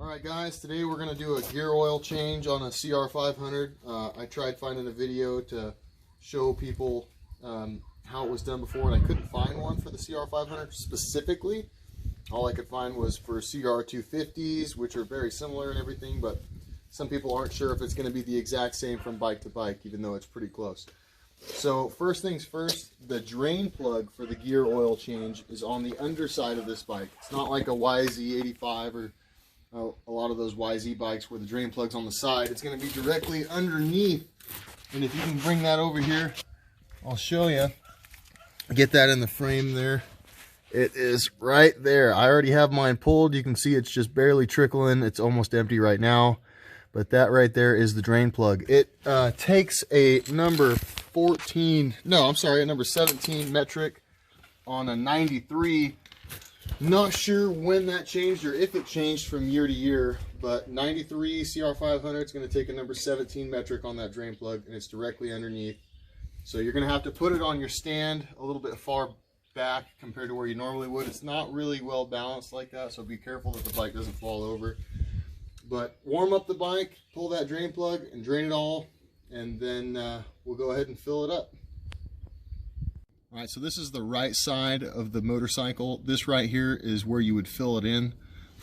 Alright guys, today we're going to do a gear oil change on a CR500. I tried finding a video to show people how it was done before, and I couldn't find one for the CR500 specifically. All I could find was for CR250s, which are very similar and everything, but some people aren't sure if it's going to be the exact same from bike to bike, even though it's pretty close. So first things first, the drain plug for the gear oil change is on the underside of this bike. It's not like a YZ85 or a lot of those YZ bikes where the drain plug's on the side. It's going to be directly underneath. And if you can bring that over here, I'll show you. Get that in the frame there. It is right there. I already have mine pulled. You can see it's just barely trickling. It's almost empty right now. But that right there is the drain plug. It takes a number 17 metric on a 93. Not sure when that changed or if it changed from year to year, but 93 CR500 is going to take a number 17 metric on that drain plug, and it's directly underneath. So you're going to have to put it on your stand a little bit far back compared to where you normally would. It's not really well balanced like that, so be careful that the bike doesn't fall over. But warm up the bike, pull that drain plug and drain it all, and then we'll go ahead and fill it up. All right, so this is the right side of the motorcycle. This right here is where you would fill it in.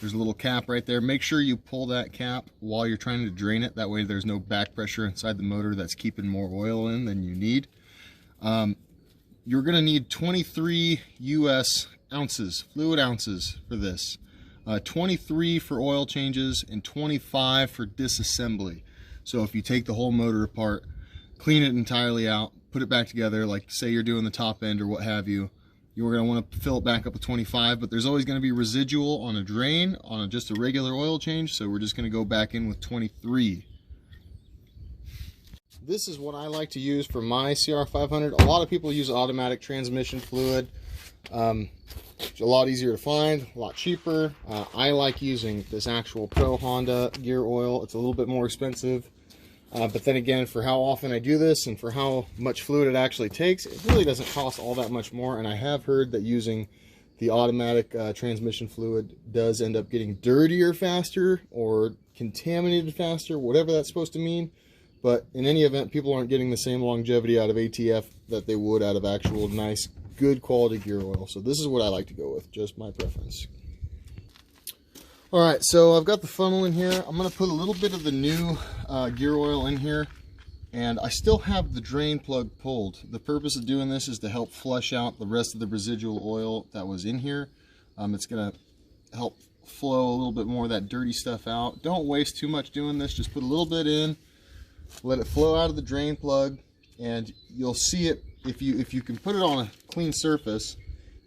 There's a little cap right there. Make sure you pull that cap while you're trying to drain it. That way there's no back pressure inside the motor that's keeping more oil in than you need. You're gonna need 23 US ounces, fluid ounces for this. 23 for oil changes and 25 for disassembly. So if you take the whole motor apart, clean it entirely out, put it back together, like say you're doing the top end or what have you, you're going to want to fill it back up with 25, but there's always going to be residual on a drain, on just a regular oil change, so we're just going to go back in with 23. This is what I like to use for my CR500. A lot of people use automatic transmission fluid. It's a lot easier to find, a lot cheaper. I like using this actual Pro Honda gear oil. It's a little bit more expensive. But then again, for how often I do this and for how much fluid it actually takes, it really doesn't cost all that much more. And I have heard that using the automatic transmission fluid does end up getting dirtier faster or contaminated faster, whatever that's supposed to mean. But in any event, people aren't getting the same longevity out of ATF that they would out of actual nice, good quality gear oil. So this is what I like to go with, just my preference. All right, so I've got the funnel in here. I'm gonna put a little bit of the new gear oil in here, and I still have the drain plug pulled. The purpose of doing this is to help flush out the rest of the residual oil that was in here. It's gonna help flow a little bit more of that dirty stuff out. Don't waste too much doing this. Just put a little bit in, let it flow out of the drain plug, and you'll see it. If you can put it on a clean surface,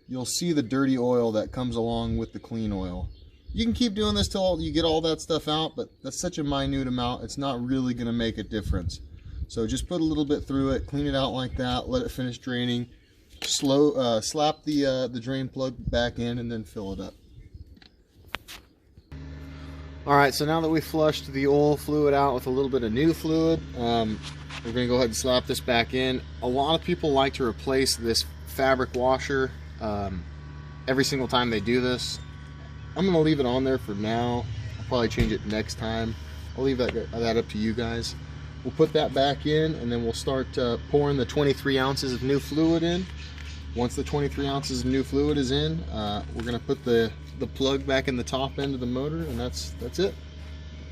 you'll see the dirty oil that comes along with the clean oil. You can keep doing this till you get all that stuff out, but that's such a minute amount, it's not really going to make a difference. So just put a little bit through it, clean it out like that, let it finish draining, slap the drain plug back in, and then fill it up. Alright, so now that we flushed the old fluid out with a little bit of new fluid, we're going to go ahead and slap this back in. A lot of people like to replace this fabric washer every single time they do this. I'm going to leave it on there for now. I'll probably change it next time. I'll leave that up to you guys. We'll put that back in, and then we'll start pouring the 23 ounces of new fluid in. Once the 23 ounces of new fluid is in, we're going to put the plug back in the top end of the motor, and that's it.